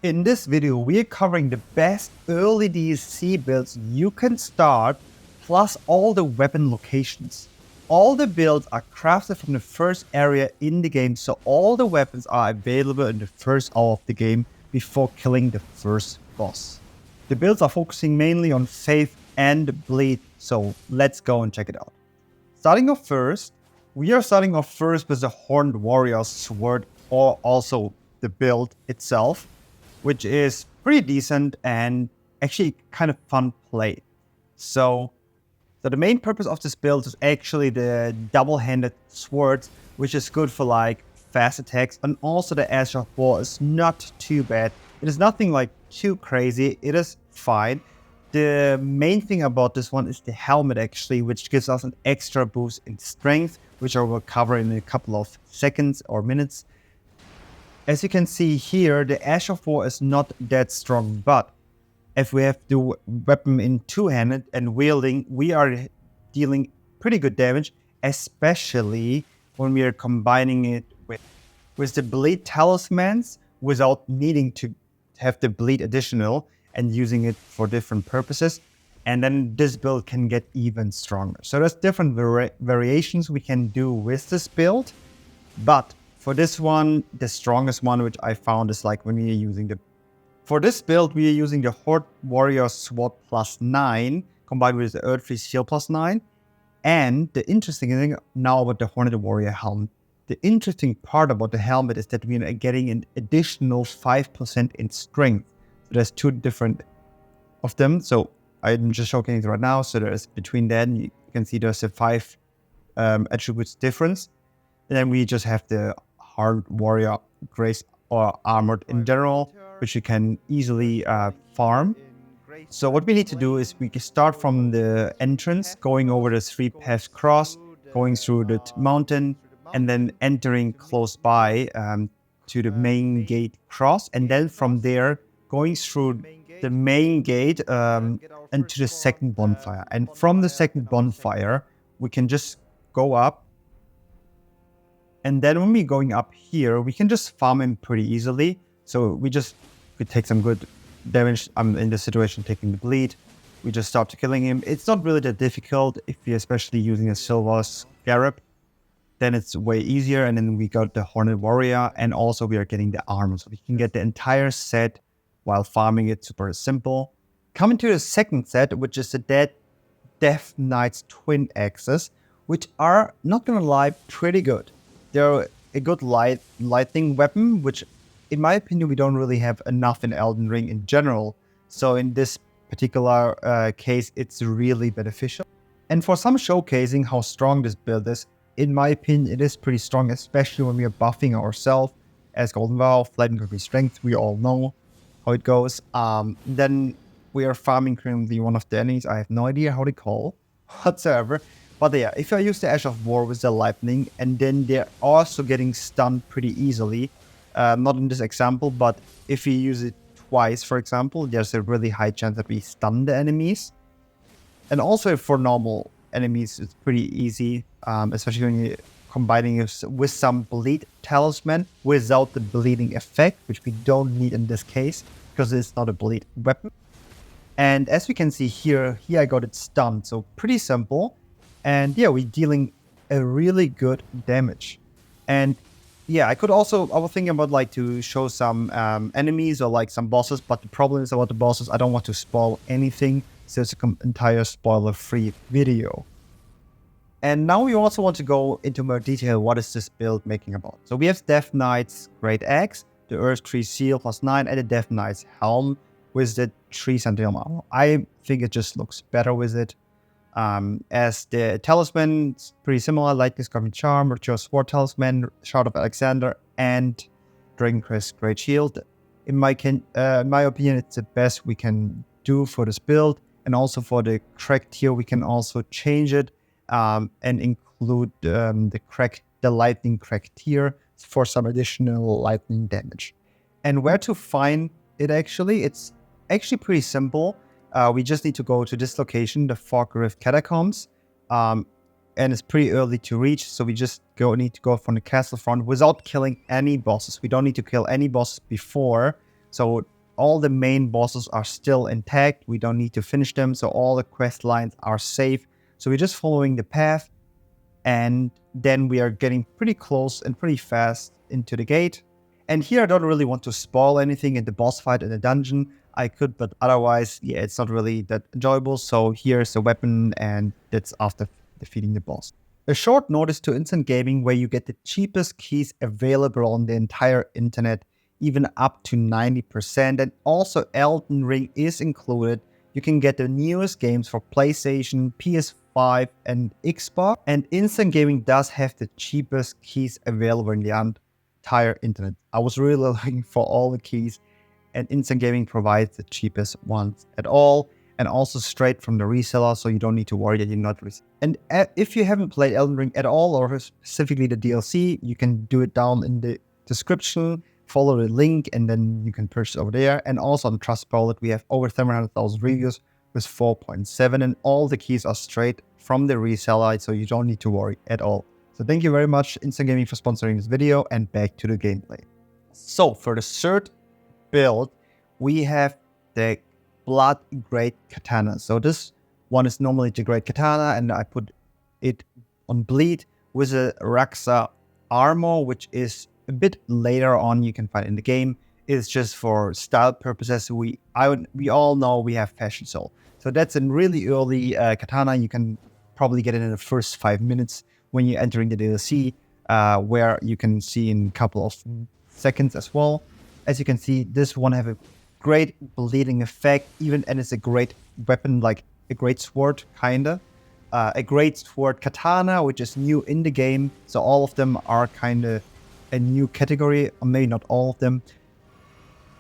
In this video, we are covering the best early DLC builds you can start, plus all the weapon locations. All the builds are crafted from the first area in the game, so all the weapons are available in the first hour of the game before killing the first boss. The builds are focusing mainly on save and bleed, so let's go and check it out. We are starting off first with the Horned Warrior's Sword, or also the build itself, which is pretty decent and actually kind of fun play. So the main purpose of this build is actually the double-handed sword, which is good for like fast attacks, and also the Ash of War is not too bad. It is nothing like too crazy, it is fine. The main thing about this one is the helmet actually, which gives us an extra boost in strength, which I will cover in a couple of seconds or minutes. As you can see here, the Ash of War is not that strong, but if we have the weapon in two-handed and wielding, we are dealing pretty good damage, especially when we are combining it with the bleed talismans without needing to have the bleed additional and using it for different purposes. And then this build can get even stronger. So there's different variations we can do with this build, but for this one, the strongest one which I found is like when we are using for this build, we are using the Horned Warrior Sword +9 combined with the Erdtree Shield +9. And the interesting thing now about the Horned Warrior helmet. The interesting part about the helmet is that we are getting an additional 5% in strength. So there's two different of them. So I'm just showcasing it right now. So there's between that, you can see there's a 5 attributes difference. And then we just have the Horned Warrior Grace or Armored in general, which you can easily farm. So what we need to do is we can start from the entrance, going over the 3-path cross, going through the mountain, and then entering close by to the main gate cross. And then from there, going through the main gate and to the second bonfire. And from the second bonfire, we can just go up. And then when we're going up here, we can just farm him pretty easily. So we could take some good damage. I'm in this situation taking the bleed. We just start killing him. It's not really that difficult if you're especially using a silver scarab. Then it's way easier. And then we got the Horned Warrior, and also we are getting the armor. So we can get the entire set while farming it. Super simple. Coming to the second set, which is the Death Knight's Twin Axes, which are, not gonna lie, pretty good. They're a good lightning weapon, which in my opinion, we don't really have enough in Elden Ring in general. So in this particular case, it's really beneficial. And for some showcasing how strong this build is, in my opinion, it is pretty strong, especially when we are buffing ourselves as Golden Vow, Flight and Concrete Strength. We all know how it goes. Then we are farming currently one of the enemies. I have no idea how they call whatsoever. But yeah, if I use the Ash of War with the lightning, and then they're also getting stunned pretty easily. Not in this example, but if you use it twice, for example, there's a really high chance that we stun the enemies. And also for normal enemies, it's pretty easy, especially when you're combining it with some bleed talisman without the bleeding effect, which we don't need in this case, because it's not a bleed weapon. And as we can see here I got it stunned, so pretty simple. And yeah, we're dealing a really good damage. And yeah, I was thinking about like to show some enemies or like some bosses, but the problem is about the bosses, I don't want to spoil anything, so it's an entire spoiler-free video. And now we also want to go into more detail, what is this build making about. So we have Death Knight's Great Axe, the Erdtree Shield +9, and the Death Knight's Helm with the 3 centimeter armor. I think it just looks better with it. As the talisman, it's pretty similar, Lightning Scorpion Charm, Mature Sword Talisman, Shroud of Alexander, and Dragon Crest Great Shield. In my opinion, it's the best we can do for this build. And also for the cracked tier, we can also change it and include the lightning cracked tier for some additional lightning damage. And where to find it actually, it's actually pretty simple. We just need to go to this location, the Fog Rift Catacombs, and it's pretty early to reach, so we just need to go from the castle front without killing any bosses. We don't need to kill any bosses before, so all the main bosses are still intact. We don't need to finish them, so all the quest lines are safe. So we're just following the path, and then we are getting pretty close and pretty fast into the gate. And here I don't really want to spoil anything in the boss fight in the dungeon. I could, but otherwise, yeah, it's not really that enjoyable. So here's the weapon, and that's after defeating the boss. A short notice to Instant Gaming, where you get the cheapest keys available on the entire internet, even up to 90%. And also Elden Ring is included. You can get the newest games for PlayStation, PS5, and Xbox. And Instant Gaming does have the cheapest keys available in the entire internet. I was really looking for all the keys, and Instant Gaming provides the cheapest ones at all, and also straight from the reseller, so you don't need to worry that you're not receiving. And if you haven't played Elden Ring at all, or specifically the DLC, you can do it down in the description, follow the link, and then you can purchase over there. And also on Trustpilot, we have over 700,000 reviews with 4.7, and all the keys are straight from the reseller, so you don't need to worry at all. So thank you very much, Instant Gaming, for sponsoring this video, and back to the gameplay. So for the third build, we have the Blood Great Katana. So this one is normally the Great Katana, and I put it on Bleed with a Raksa armor, which is a bit later on you can find in the game. It's just for style purposes. We all know we have Fashion Soul. So that's a really early katana. You can probably get it in the first 5 minutes when you're entering the DLC, where you can see in a couple of seconds as well. As you can see, this one have a great bleeding effect, and it's a great weapon, like a great sword, kinda. A great sword katana, which is new in the game. So all of them are kinda a new category, or maybe not all of them.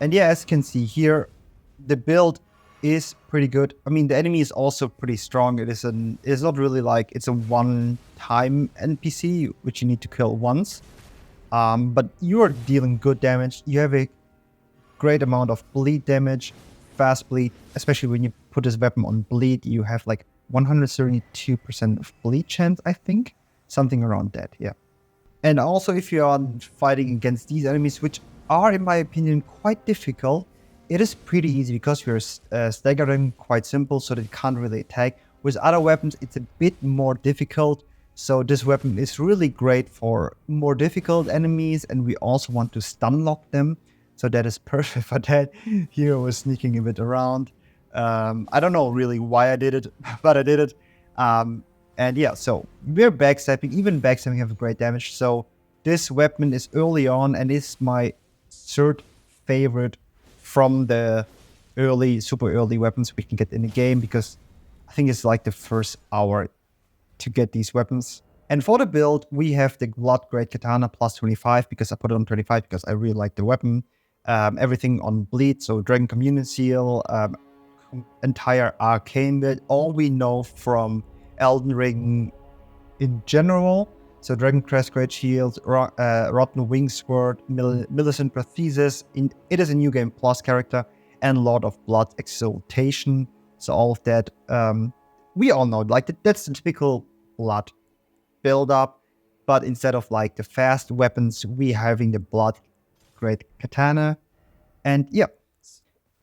And yeah, as you can see here, the build is pretty good. I mean, the enemy is also pretty strong. It's not really like it's a one-time NPC, which you need to kill once. But you are dealing good damage. You have a great amount of bleed damage, fast bleed, especially when you put this weapon on bleed. You have like 132% of bleed chance, I think. Something around that, yeah. And also, if you are fighting against these enemies, which are, in my opinion, quite difficult, it is pretty easy because you're staggering quite simple, so they can't really attack. With other weapons, it's a bit more difficult. So this weapon is really great for more difficult enemies, and we also want to stun lock them. So that is perfect for that. Here I was sneaking a bit around. I don't know really why I did it, but I did it. And yeah, so we're backstabbing. Even backstabbing have great damage. So this weapon is early on, and is my third favorite from the super early weapons we can get in the game, because I think it's like the first hour to get these weapons. And for the build, we have the Blood Great Katana plus 25, because I put it on 25 because I really like the weapon. Everything on bleed, so Dragon Communion Seal, entire arcane build, all we know from Elden Ring in general. So Dragon Crest Great Shield, Rotten Wing Sword, Millicent Prothesis. It is a New Game Plus character, and Lord of Blood Exaltation. So all of that, we all know, like that's the typical blood build up, but instead of like the fast weapons, we having the Blood Great Katana. And yeah,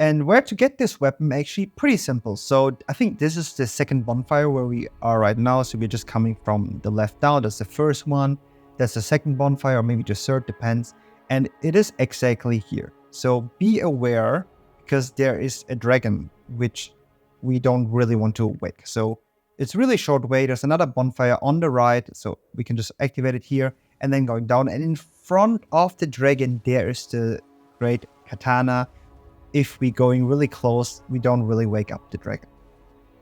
and where to get this weapon, actually pretty simple. So I think this is the second bonfire where we are right now. So we're just coming from the left down. That's the first one. That's the second bonfire, or maybe the third, depends. And it is exactly here. So be aware, because there is a dragon, which we don't really want to wake. So it's really short way. There's another bonfire on the right. So we can just activate it here, and then going down. And in front of the dragon, there is the Great Katana. If we going really close, we don't really wake up the dragon.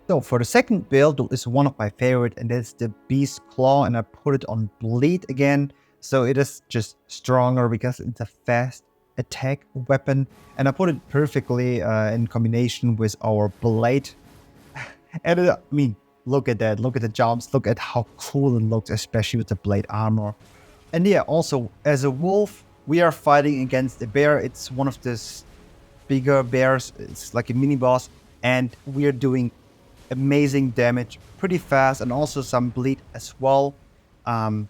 So for the second build is one of my favorite, and that's the Beast Claw, and I put it on bleed again. So it is just stronger because it's a fast attack weapon, and I put it perfectly in combination with our blade. And I mean, look at that, look at the jumps, look at how cool it looks, especially with the blade armor. And yeah, also as a wolf, we are fighting against a bear. It's one of the bigger bears. It's like a mini boss, and we are doing amazing damage pretty fast, and also some bleed as well. And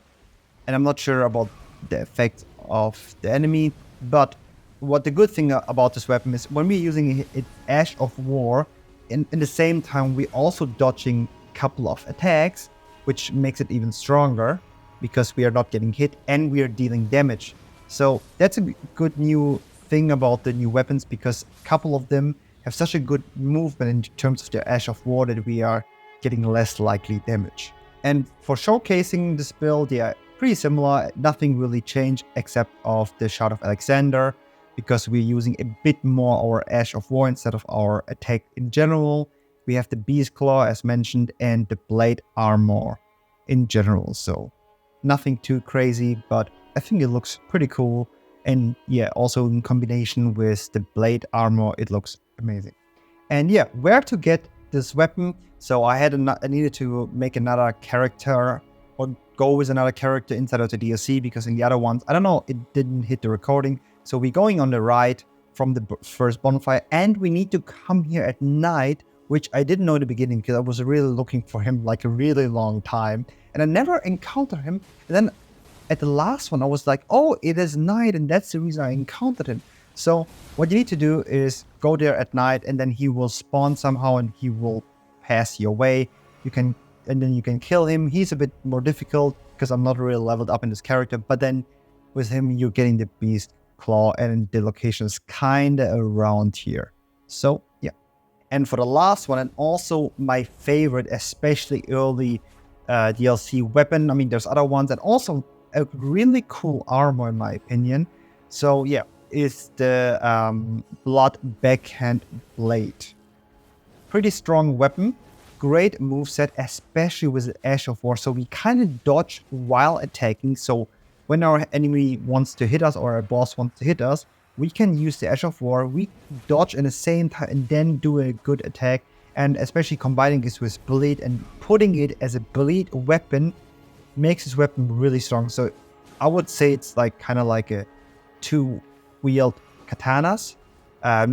I'm not sure about the effect of the enemy, but what the good thing about this weapon is when we're using it Ash of War, in the same time we're also dodging a couple of attacks, which makes it even stronger because we are not getting hit and we are dealing damage. So that's a good new thing about the new weapons, because a couple of them have such a good movement in terms of their Ash of War that we are getting less likely damage. And for showcasing this build, yeah, pretty similar. Nothing really changed except of the Shard of Alexander, because we're using a bit more our Ash of War instead of our attack in general. We have the Beast Claw as mentioned and the Blade Armor in general. So nothing too crazy, but I think it looks pretty cool. And yeah, also in combination with the Blade Armor, it looks amazing. And yeah, where to get this weapon? So I needed to make another character or go with another character inside of the DLC, because in the other ones, I don't know, it didn't hit the recording. So we're going on the right from the first bonfire, and we need to come here at night, which I didn't know in the beginning because I was really looking for him like a really long time, and I never encountered him. And then at the last one, I was like, oh, it is night, and that's the reason I encountered him. So what you need to do is go there at night, and then he will spawn somehow, and he will pass your way. And then you can kill him. He's a bit more difficult because I'm not really leveled up in this character, but then with him, you're getting the Beast Claw, and the location is kind of around here. So yeah. And for the last one, and also my favorite, especially early DLC weapon, I mean, there's other ones, and also a really cool armor in my opinion. So yeah, is the Blood Backhand Blade. Pretty strong weapon. Great moveset, especially with the Ash of War. So we kind of dodge while attacking. So when our enemy wants to hit us or a boss wants to hit us, we can use the Ash of War. We dodge in the same time and then do a good attack. And especially combining this with Bleed and putting it as a Bleed weapon makes this weapon really strong. So I would say it's like kind of like a two-wield katanas.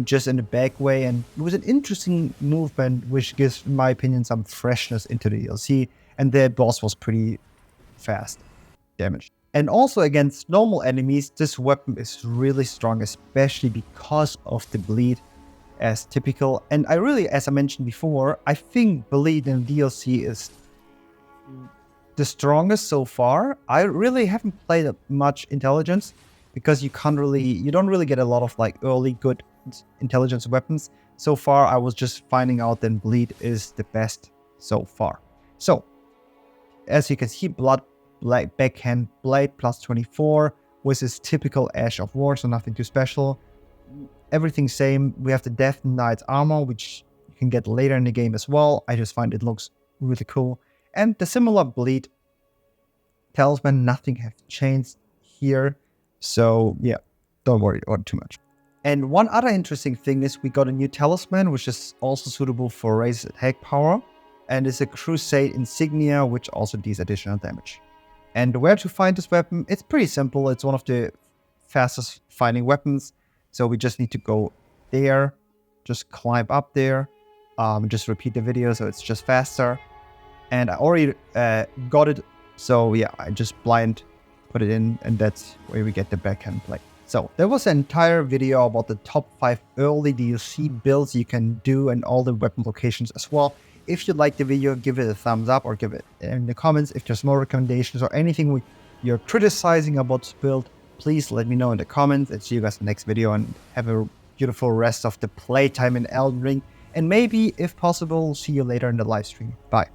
Just in the back way, and it was an interesting movement which gives, in my opinion, some freshness into the DLC, and the boss was pretty fast damage. And also against normal enemies, this weapon is really strong, especially because of the bleed as typical. And I really, as I mentioned before, I think bleed in DLC is the strongest so far. I really haven't played much intelligence because you don't really get a lot of like early good intelligence weapons. So far, I was just finding out that bleed is the best so far. So, as you can see, Backhand Blade plus 24 with his typical Ash of War, so nothing too special. Everything same. We have the Death Knight's armor, which you can get later in the game as well. I just find it looks really cool. And the similar bleed talisman, nothing has changed here. So yeah, don't worry about too much. And one other interesting thing is we got a new talisman, which is also suitable for raised attack power. And it's a Crusade insignia, which also deals additional damage. And where to find this weapon? It's pretty simple. It's one of the fastest finding weapons. So we just need to go there, just climb up there, just repeat the video so it's just faster. And I already got it. So yeah, I just blind put it in, and that's where we get the backhand blade. So that was an entire video about the top 5 early DLC builds you can do and all the weapon locations as well. If you liked the video, give it a thumbs up or give it in the comments. If there's more recommendations or anything you're criticizing about this build, please let me know in the comments, and see you guys in the next video, and have a beautiful rest of the playtime in Elden Ring. And maybe, if possible, see you later in the live stream. Bye.